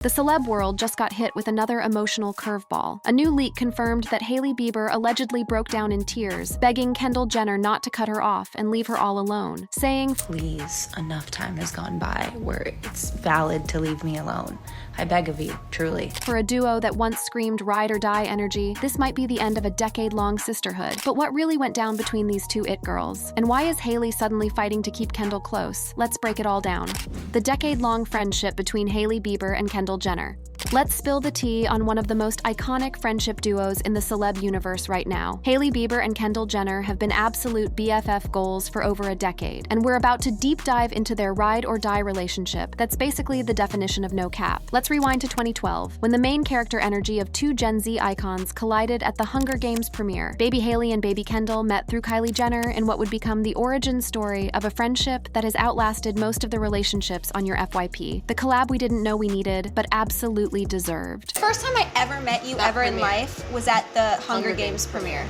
The celeb world just got hit with another emotional curveball. A new leak confirmed that Hailey Bieber allegedly broke down in tears, begging Kendall Jenner not to cut her off and leave her all alone, saying, "Please, enough time has gone by where it's valid to leave me alone. I beg of you, truly." For a duo that once screamed ride or die energy, this might be the end of a decade-long sisterhood. But what really went down between these two it girls? And why is Hailey suddenly fighting to keep Kendall close? Let's break it all down. The decade-long friendship between Hailey Bieber and Kendall Jenner. Let's spill the tea on one of the most iconic friendship duos in the celeb universe right now. Hailey Bieber and Kendall Jenner have been absolute BFF goals for over a decade, and we're about to deep dive into their ride or die relationship that's basically the definition of no cap. Let's rewind to 2012, when the main character energy of two Gen Z icons collided at the Hunger Games premiere. Baby Hailey and baby Kendall met through Kylie Jenner in what would become the origin story of a friendship that has outlasted most of the relationships on your FYP. The collab we didn't know we needed, but absolutely deserved. First time I ever met you ever in life was at the Hunger Games premiere.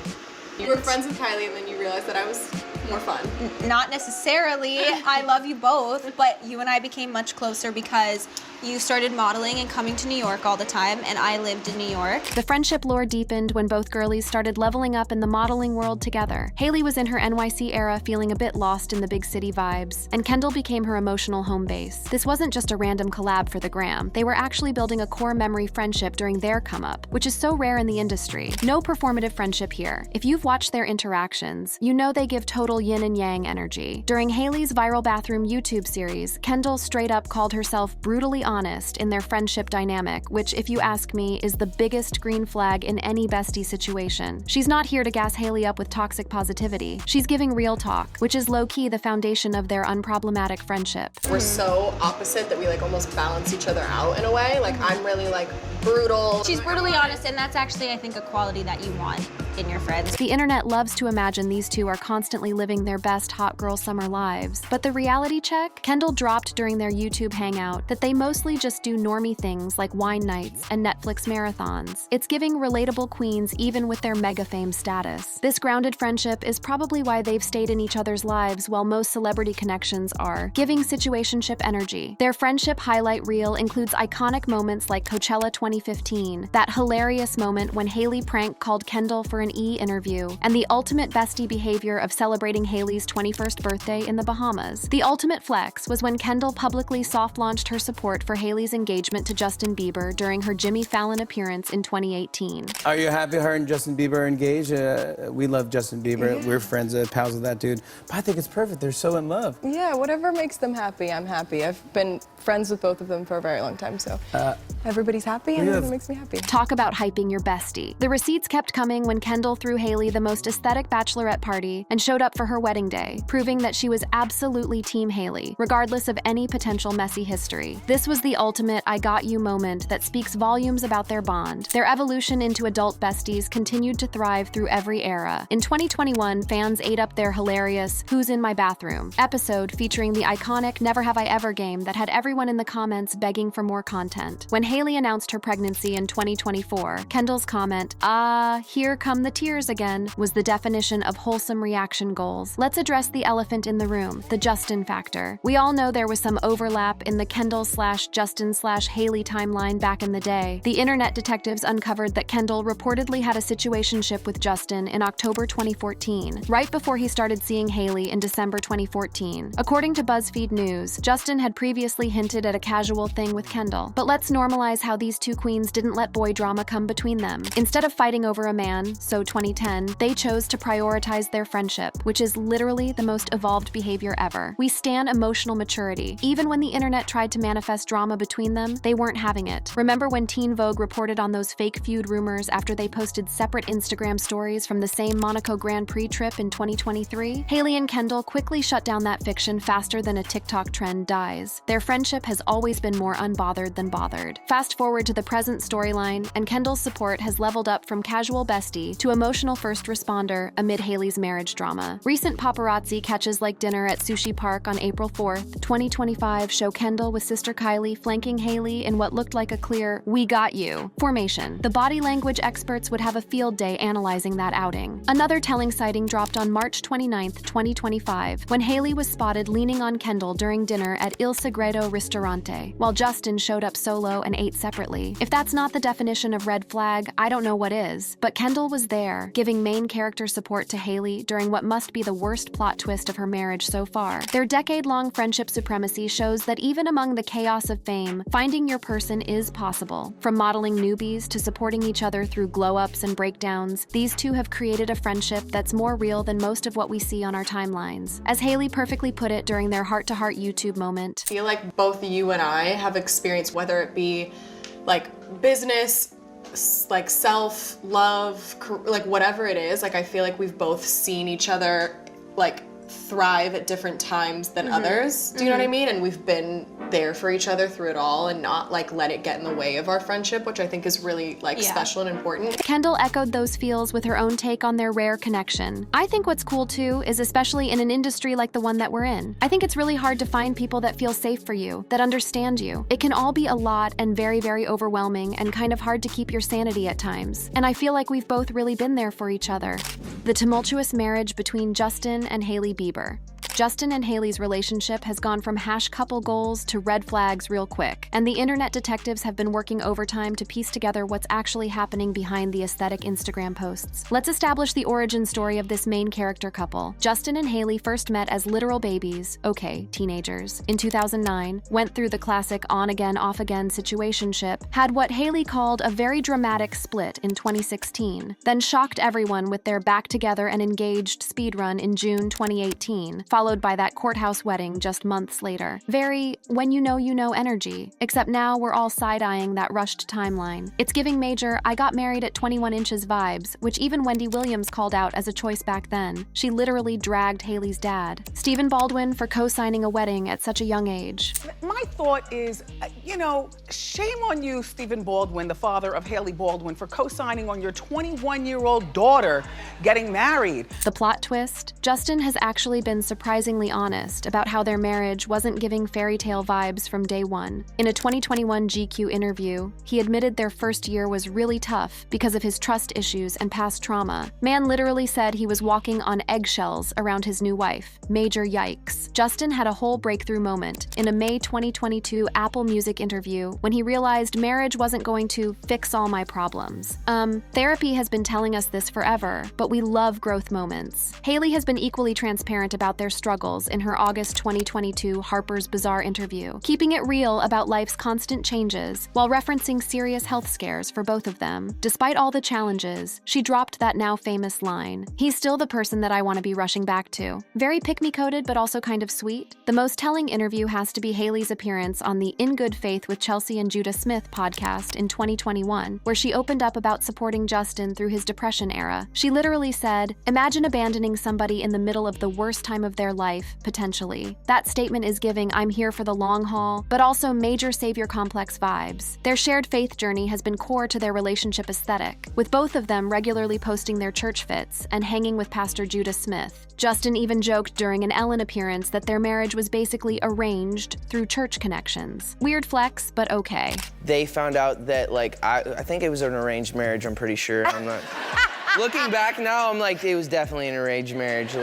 You were friends with Kylie and then you realized that I was more fun. Not necessarily. I love you both, but you and I became much closer because you started modeling and coming to New York all the time, and I lived in New York. The friendship lore deepened when both girlies started leveling up in the modeling world together. Hailey was in her NYC era feeling a bit lost in the big city vibes, and Kendall became her emotional home base. This wasn't just a random collab for the gram. They were actually building a core memory friendship during their come-up, which is so rare in the industry. No performative friendship here. If you've watched their interactions, you know they give total yin and yang energy. During Hailey's viral bathroom YouTube series, Kendall straight up called herself brutally honest in their friendship dynamic, which, if you ask me, is the biggest green flag in any bestie situation. She's not here to gas Hailey up with toxic positivity. She's giving real talk, which is low-key the foundation of their unproblematic friendship. We're so opposite that we almost balance each other out in a way. I'm really brutal. She's brutally honest, and that's actually, I think, a quality that you want in your friends. The internet loves to imagine these two are constantly living their best hot girl summer lives. But the reality check? Kendall dropped during their YouTube hangout that they mostly just do normie things like wine nights and Netflix marathons. It's giving relatable queens even with their mega fame status. This grounded friendship is probably why they've stayed in each other's lives while most celebrity connections are, giving situationship energy. Their friendship highlight reel includes iconic moments like Coachella 2015, that hilarious moment when Hailey prank called Kendall for an E! Interview, and the ultimate bestie behavior of celebrating Hailey's 21st birthday in the Bahamas. The ultimate flex was when Kendall publicly soft-launched her support for Hailey's engagement to Justin Bieber during her Jimmy Fallon appearance in 2018. Are you happy her and Justin Bieber are engaged? We love Justin Bieber. Yeah. We're friends, pals with that dude. But I think it's perfect. They're so in love. Yeah, whatever makes them happy, I'm happy. I've been friends with both of them for a very long time, so everybody's happy and it makes me happy. Talk about hyping your bestie. The receipts kept coming when Kendall threw Hailey the most aesthetic bachelorette party and showed up for her wedding day, proving that she was absolutely Team Hailey, regardless of any potential messy history. This was the ultimate I got you moment that speaks volumes about their bond. Their evolution into adult besties continued to thrive through every era. In 2021, fans ate up their hilarious Who's in My Bathroom episode featuring the iconic Never Have I Ever game that had everyone in the comments begging for more content. When Hailey announced her pregnancy in 2024, Kendall's comment, here come the tears again, was the definition of wholesome reaction goals. Let's address the elephant in the room, the Justin factor. We all know there was some overlap in the Kendall/Justin/Hailey timeline back in the day. The internet detectives uncovered that Kendall reportedly had a situationship with Justin in October 2014, right before he started seeing Hailey in December 2014. According to BuzzFeed News, Justin had previously hinted at a casual thing with Kendall. But let's normalize how these two queens didn't let boy drama come between them. Instead of fighting over a man, so 2010, they chose to prioritize their friendship, which is literally the most evolved behavior ever. We stan emotional maturity. Even when the internet tried to manifest drama between them, they weren't having it. Remember when Teen Vogue reported on those fake feud rumors after they posted separate Instagram stories from the same Monaco Grand Prix trip in 2023? Hailey and Kendall quickly shut down that fiction faster than a TikTok trend dies. Their friendship has always been more unbothered than bothered. Fast forward to the present storyline, and Kendall's support has leveled up from casual bestie to emotional first responder amid Hailey's marriage drama. Recent paparazzi catches like dinner at Sushi Park on April 4th, 2025 show Kendall with sister Kylie flanking Hailey in what looked like a clear "we got you" formation. The body language experts would have a field day analyzing that outing. Another telling sighting dropped on March 29th, 2025, when Hailey was spotted leaning on Kendall during dinner at Il Segreto Ristorante, while Justin showed up solo and ate separately. If that's not the definition of red flag, I don't know what is. But Kendall was there, giving main character support to Hailey during what must be the worst plot twist of her marriage so far. Their decade-long friendship supremacy shows that even among the chaos of fame, finding your person is possible. From modeling newbies to supporting each other through glow-ups and breakdowns, these two have created a friendship that's more real than most of what we see on our timelines. As Hailey perfectly put it during their heart-to-heart YouTube moment, I feel like both you and I have experienced, whether it be like business, like self-love, like whatever it is, like I feel like we've both seen each other like thrive at different times than others. Do you know what I mean? And we've been there for each other through it all and not like let it get in the way of our friendship, which I think is really like special and important. Kendall echoed those feels with her own take on their rare connection. I think what's cool too is, especially in an industry like the one that we're in, I think it's really hard to find people that feel safe for you, that understand you. It can all be a lot and very, very overwhelming and kind of hard to keep your sanity at times. And I feel like we've both really been there for each other. The tumultuous marriage between Justin and Hailey Bieber. Justin and Hailey's relationship has gone from couple goals to red flags real quick, and the internet detectives have been working overtime to piece together what's actually happening behind the aesthetic Instagram posts. Let's establish the origin story of this main character couple. Justin and Hailey first met as literal babies, teenagers, in 2009, went through the classic on-again, off-again situationship, had what Hailey called a very dramatic split in 2016, then shocked everyone with their back-together and engaged speedrun in June 2018, followed by that courthouse wedding just months later. Very when you know energy, except now we're all side-eyeing that rushed timeline. It's giving major I got married at 21 inches vibes, which even Wendy Williams called out as a choice back then. She literally dragged Hailey's dad. Stephen Baldwin for co-signing a wedding at such a young age. My thought is, shame on you, Stephen Baldwin, the father of Hailey Baldwin, for co-signing on your 21-year-old daughter getting married. The plot twist? Justin has actually been surprisingly honest about how their marriage wasn't giving fairy tale vibes from day one. In a 2021 GQ interview, he admitted their first year was really tough because of his trust issues and past trauma. Man literally said he was walking on eggshells around his new wife. Major yikes. Justin had a whole breakthrough moment in a May 2022 Apple Music interview when he realized marriage wasn't going to fix all my problems. Therapy has been telling us this forever, but we love growth moments. Hailey has been equally transparent about their struggles in her August 2022 Harper's Bazaar interview, keeping it real about life's constant changes while referencing serious health scares for both of them. Despite all the challenges, she dropped that now famous line, "He's still the person that I want to be rushing back to." Very pick-me-coded but also kind of sweet. The most telling interview has to be Hailey's appearance on the In Good Faith with Chelsea and Judah Smith podcast in 2021, where she opened up about supporting Justin through his depression era. She literally said, "Imagine abandoning somebody in the middle of the worst time of their life, potentially." That statement is giving I'm here for the long haul, but also major savior complex vibes. Their shared faith journey has been core to their relationship aesthetic, with both of them regularly posting their church fits and hanging with Pastor Judah Smith. Justin even joked during an Ellen appearance that their marriage was basically arranged through church connections. Weird flex, but okay. They found out that, I think it was an arranged marriage, I'm pretty sure. I'm not... Looking back now, I'm like, it was definitely an arranged marriage.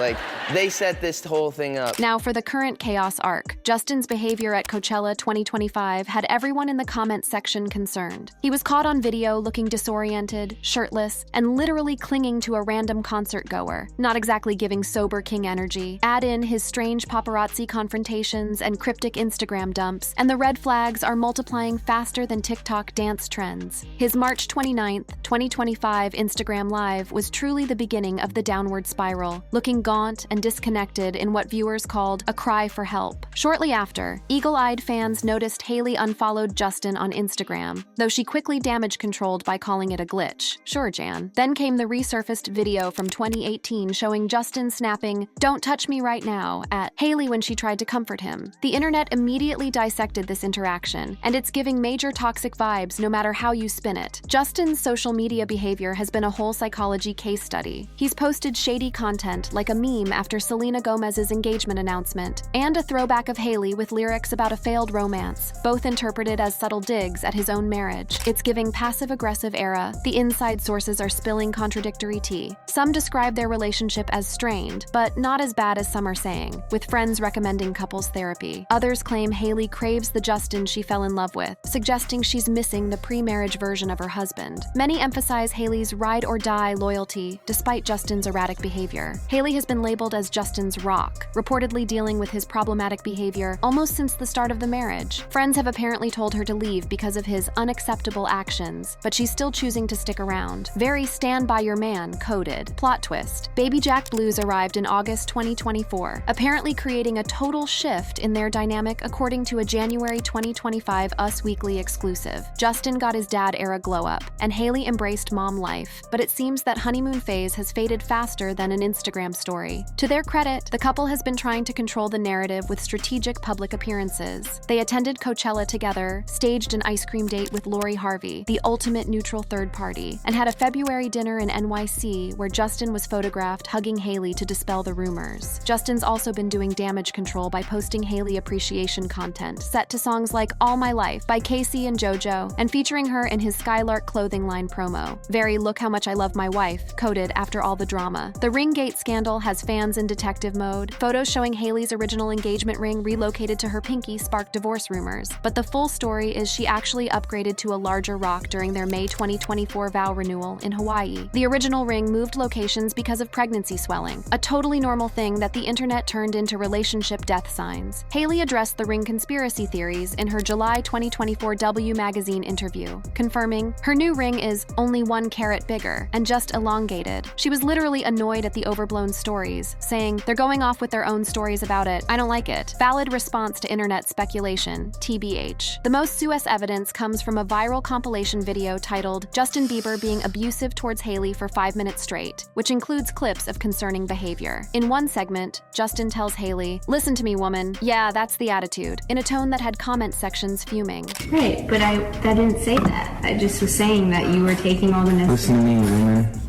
They set this whole thing up. Now for the current chaos arc. Justin's behavior at Coachella 2025 had everyone in the comments section concerned. He was caught on video looking disoriented, shirtless, and literally clinging to a random concert goer. Not exactly giving sober king energy. Add in his strange paparazzi confrontations and cryptic Instagram dumps, and the red flags are multiplying faster than TikTok dance trends. His March 29th, 2025 Instagram Live was truly the beginning of the downward spiral, looking gaunt and disconnected in what viewers called a cry for help. Shortly after, eagle-eyed fans noticed Hailey unfollowed Justin on Instagram, though she quickly damage controlled by calling it a glitch. Sure, Jan. Then came the resurfaced video from 2018 showing Justin snapping, "Don't touch me right now," at Hailey when she tried to comfort him. The internet immediately dissected this interaction, and it's giving major toxic vibes no matter how you spin it. Justin's social media behavior has been a whole psychology case study. He's posted shady content like a meme after after Selena Gomez's engagement announcement, and a throwback of Hailey with lyrics about a failed romance, both interpreted as subtle digs at his own marriage. It's giving passive-aggressive era. The inside sources are spilling contradictory tea. Some describe their relationship as strained, but not as bad as some are saying, with friends recommending couples therapy. Others claim Hailey craves the Justin she fell in love with, suggesting she's missing the pre-marriage version of her husband. Many emphasize Hailey's ride-or-die loyalty, despite Justin's erratic behavior. Hailey has been labeled as Justin's rock, reportedly dealing with his problematic behavior almost since the start of the marriage. Friends have apparently told her to leave because of his unacceptable actions, but she's still choosing to stick around. Very stand by your man coded. Plot twist. Baby Jack Blues arrived in August 2024, apparently creating a total shift in their dynamic according to a January 2025 Us Weekly exclusive. Justin got his dad-era glow-up, and Hailey embraced mom life, but it seems that honeymoon phase has faded faster than an Instagram story. To their credit, the couple has been trying to control the narrative with strategic public appearances. They attended Coachella together, staged an ice cream date with Lori Harvey, the ultimate neutral third party, and had a February dinner in NYC where Justin was photographed hugging Hailey to dispel the rumors. Justin's also been doing damage control by posting Hailey appreciation content set to songs like All My Life by Casey and JoJo, and featuring her in his Skylark clothing line promo. Very look how much I love my wife, coded after all the drama. The Ringgate scandal has fans in detective mode. Photos showing Hailey's original engagement ring relocated to her pinky sparked divorce rumors, but the full story is she actually upgraded to a larger rock during their May 2024 vow renewal in Hawaii. The original ring moved locations because of pregnancy swelling, a totally normal thing that the internet turned into relationship death signs. Hailey addressed the ring conspiracy theories in her July 2024 W magazine interview, confirming her new ring is only 1 carat bigger and just elongated. She was literally annoyed at the overblown stories, saying, "They're going off with their own stories about it. I don't like it." Valid response to internet speculation, TBH. The most suous evidence comes from a viral compilation video titled Justin Bieber being abusive towards Hailey for 5 minutes straight, which includes clips of concerning behavior. In one segment, Justin tells Hailey, "Listen to me, woman. Yeah, that's the attitude," in a tone that had comment sections fuming. Right, but I didn't say that. I just was saying that you were taking all the necessary... Listen to me, woman.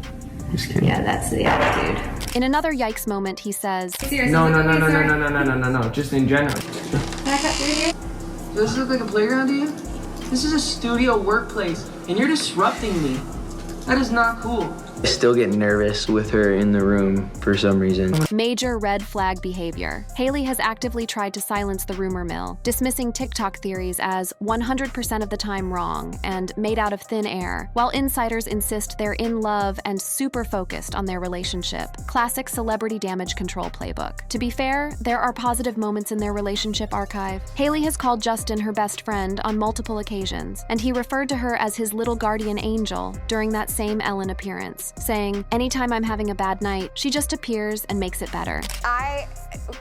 Just kidding. Yeah, that's the attitude. In another yikes moment, he says, No, just in general. Does this look like a playground to you? This is a studio workplace, and you're disrupting me. That is not cool. I still get nervous with her in the room for some reason. Major red flag behavior. Hailey has actively tried to silence the rumor mill, dismissing TikTok theories as 100% of the time wrong and made out of thin air, while insiders insist they're in love and super focused on their relationship. Classic celebrity damage control playbook. To be fair, there are positive moments in their relationship archive. Hailey has called Justin her best friend on multiple occasions, and he referred to her as his little guardian angel during that same Ellen appearance, saying, "Anytime I'm having a bad night, she just appears and makes it better."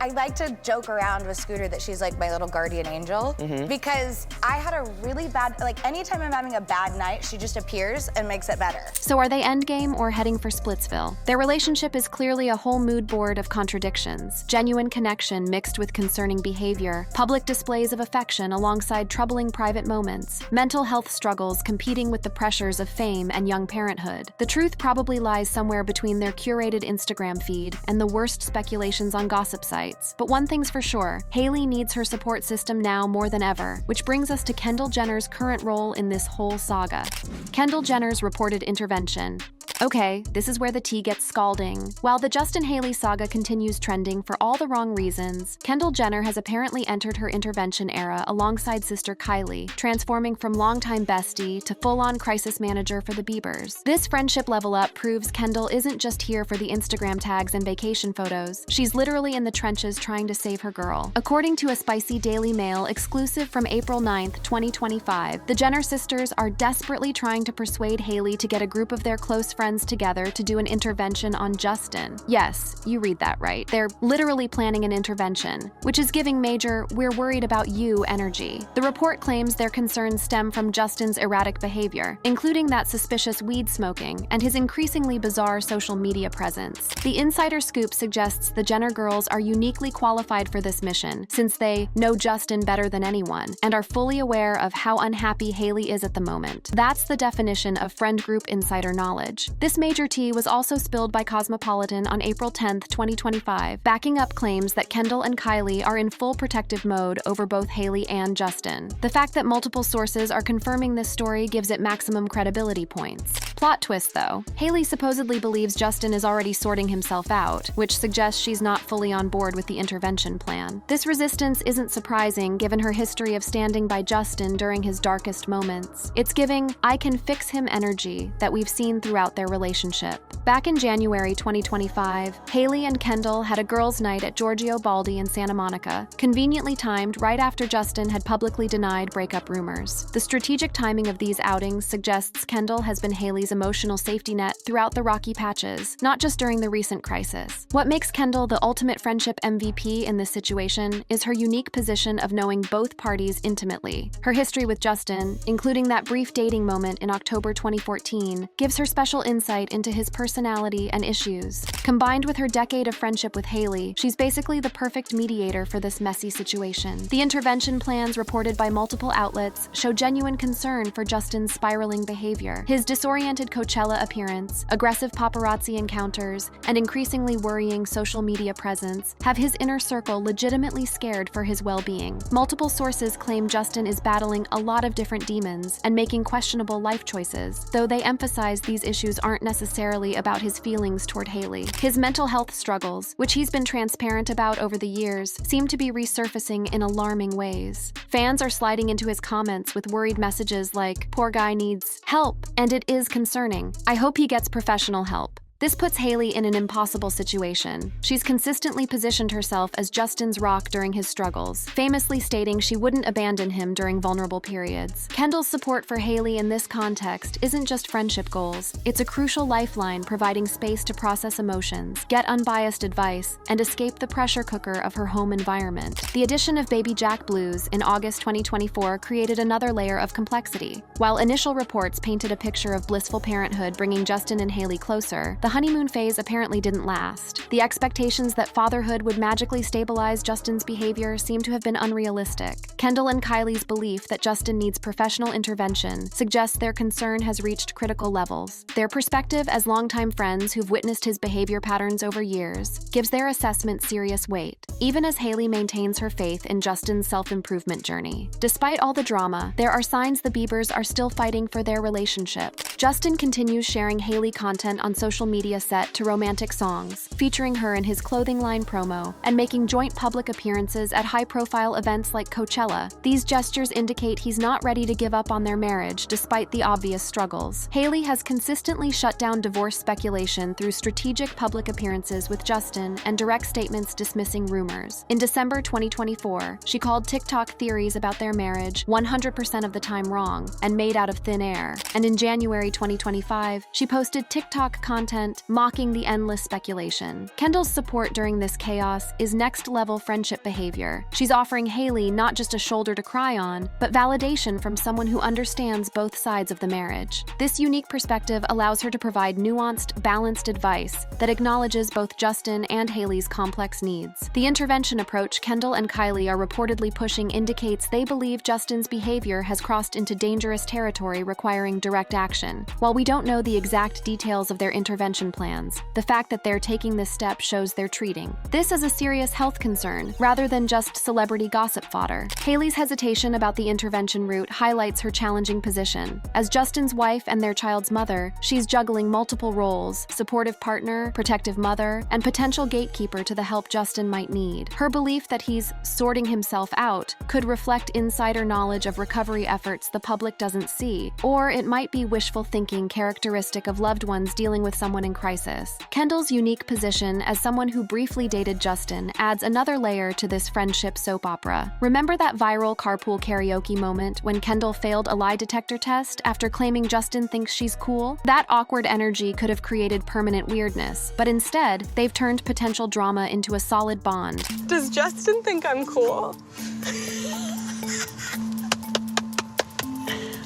I like to joke around with Scooter that she's like my little guardian angel, because I had a really bad, like anytime I'm having a bad night, she just appears and makes it better. So are they endgame or heading for Splitsville? Their relationship is clearly a whole mood board of contradictions, genuine connection mixed with concerning behavior, public displays of affection alongside troubling private moments, mental health struggles competing with the pressures of fame and young parenthood. The truth probably lies somewhere between their curated Instagram feed and the worst speculations on gossip sites. But one thing's for sure, Hailey needs her support system now more than ever, which brings us to Kendall Jenner's current role in this whole saga. Kendall Jenner's reported intervention. Okay, this is where the tea gets scalding. While the Justin-Hailey saga continues trending for all the wrong reasons, Kendall Jenner has apparently entered her intervention era alongside sister Kylie, transforming from longtime bestie to full-on crisis manager for the Biebers. This friendship level up proves Kendall isn't just here for the Instagram tags and vacation photos. She's literally in the trenches trying to save her girl. According to a spicy Daily Mail exclusive from April 9th, 2025, the Jenner sisters are desperately trying to persuade Hailey to get a group of their close friends together to do an intervention on Justin. Yes, you read that right. They're literally planning an intervention, which is giving major "we're worried about you" energy. The report claims their concerns stem from Justin's erratic behavior, including that suspicious weed smoking and his increasingly bizarre social media presence. The insider scoop suggests the Jenner girls are uniquely qualified for this mission, since they know Justin better than anyone and are fully aware of how unhappy Hailey is at the moment. That's the definition of friend group insider knowledge. This major tea was also spilled by Cosmopolitan on April 10, 2025, backing up claims that Kendall and Haileys are in full protective mode over both Hailey and Justin. The fact that multiple sources are confirming this story gives it maximum credibility points. Plot twist, though. Hailey supposedly believes Justin is already sorting himself out, which suggests she's not fully on board with the intervention plan. This resistance isn't surprising given her history of standing by Justin during his darkest moments. It's giving "I can fix him" energy that we've seen throughout their relationship. Back in January 2025, Hailey and Kendall had a girls' night at Giorgio Baldi in Santa Monica, conveniently timed right after Justin had publicly denied breakup rumors. The strategic timing of these outings suggests Kendall has been Hailey's emotional safety net throughout the rocky patches, not just during the recent crisis. What makes Kendall the ultimate friendship MVP in this situation is her unique position of knowing both parties intimately. Her history with Justin, including that brief dating moment in October 2014, gives her special insight into his personality and issues. Combined with her decade of friendship with Hailey, she's basically the perfect mediator for this messy situation. The intervention plans reported by multiple outlets show genuine concern for Justin's spiraling behavior. His disoriented Coachella appearance, aggressive paparazzi encounters, and increasingly worrying social media presence have his inner circle legitimately scared for his well-being. Multiple sources claim Justin is battling a lot of different demons and making questionable life choices, though they emphasize these issues aren't necessarily about his feelings toward Hailey. His mental health struggles, which he's been transparent about over the years, seem to be resurfacing in alarming ways. Fans are sliding into his comments with worried messages like, "Poor guy needs help," and "It is concerning. I hope he gets professional help." This puts Hailey in an impossible situation. She's consistently positioned herself as Justin's rock during his struggles, famously stating she wouldn't abandon him during vulnerable periods. Kendall's support for Hailey in this context isn't just friendship goals, it's a crucial lifeline providing space to process emotions, get unbiased advice, and escape the pressure cooker of her home environment. The addition of Baby Jack Blues in August 2024 created another layer of complexity. While initial reports painted a picture of blissful parenthood bringing Justin and Hailey closer, the honeymoon phase apparently didn't last. The expectations that fatherhood would magically stabilize Justin's behavior seem to have been unrealistic. Kendall and Haileys' belief that Justin needs professional intervention suggests their concern has reached critical levels. Their perspective as longtime friends who've witnessed his behavior patterns over years gives their assessment serious weight, even as Hailey maintains her faith in Justin's self-improvement journey. Despite all the drama, there are signs the Biebers are still fighting for their relationship. Justin continues sharing Hailey content on social media set to romantic songs, featuring her in his clothing line promo, and making joint public appearances at high-profile events like Coachella. These gestures indicate he's not ready to give up on their marriage despite the obvious struggles. Hailey has consistently shut down divorce speculation through strategic public appearances with Justin and direct statements dismissing rumors. In December 2024, she called TikTok theories about their marriage 100% of the time wrong and made out of thin air. And in January 2025, she posted TikTok content mocking the endless speculation. Kendall's support during this chaos is next-level friendship behavior. She's offering Hailey not just a shoulder to cry on, but validation from someone who understands both sides of the marriage. This unique perspective allows her to provide nuanced, balanced advice that acknowledges both Justin and Hailey's complex needs. The intervention approach Kendall and Haileys are reportedly pushing indicates they believe Justin's behavior has crossed into dangerous territory requiring direct action. While we don't know the exact details of their intervention plans, the fact that they're taking this step shows they're treating this as a serious health concern rather than just celebrity gossip fodder. Hailey's hesitation about the intervention route highlights her challenging position. As Justin's wife and their child's mother, she's juggling multiple roles: supportive partner, protective mother, and potential gatekeeper to the help Justin might need. Her belief that he's sorting himself out could reflect insider knowledge of recovery efforts the public doesn't see, or it might be wishful thinking characteristic of loved ones dealing with someone in crisis. Kendall's unique position as someone who briefly dated Justin adds another layer to this friendship soap opera. Remember that viral carpool karaoke moment when Kendall failed a lie detector test after claiming Justin thinks she's cool? That awkward energy could have created permanent weirdness, but instead, they've turned potential drama into a solid bond. Does Justin think I'm cool?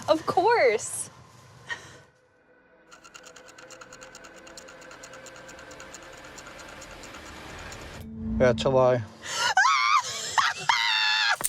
Of course. That's a lie.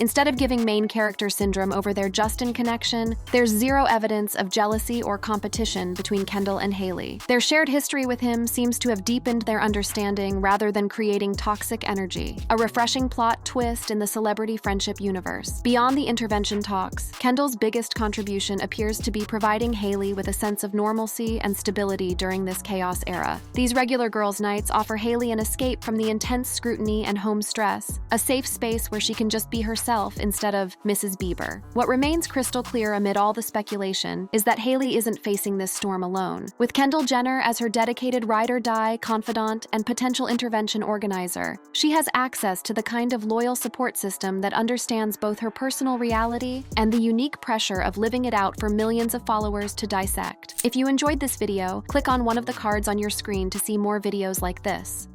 Instead of giving main character syndrome over their Justin connection, there's zero evidence of jealousy or competition between Kendall and Hailey. Their shared history with him seems to have deepened their understanding rather than creating toxic energy, a refreshing plot twist in the celebrity friendship universe. Beyond the intervention talks, Kendall's biggest contribution appears to be providing Hailey with a sense of normalcy and stability during this chaos era. These regular girls' nights offer Hailey an escape from the intense scrutiny and home stress, a safe space where she can just be herself instead of Mrs. Bieber. What remains crystal clear amid all the speculation is that Hailey isn't facing this storm alone. With Kendall Jenner as her dedicated ride-or-die, confidant, and potential intervention organizer, she has access to the kind of loyal support system that understands both her personal reality and the unique pressure of living it out for millions of followers to dissect. If you enjoyed this video, click on one of the cards on your screen to see more videos like this.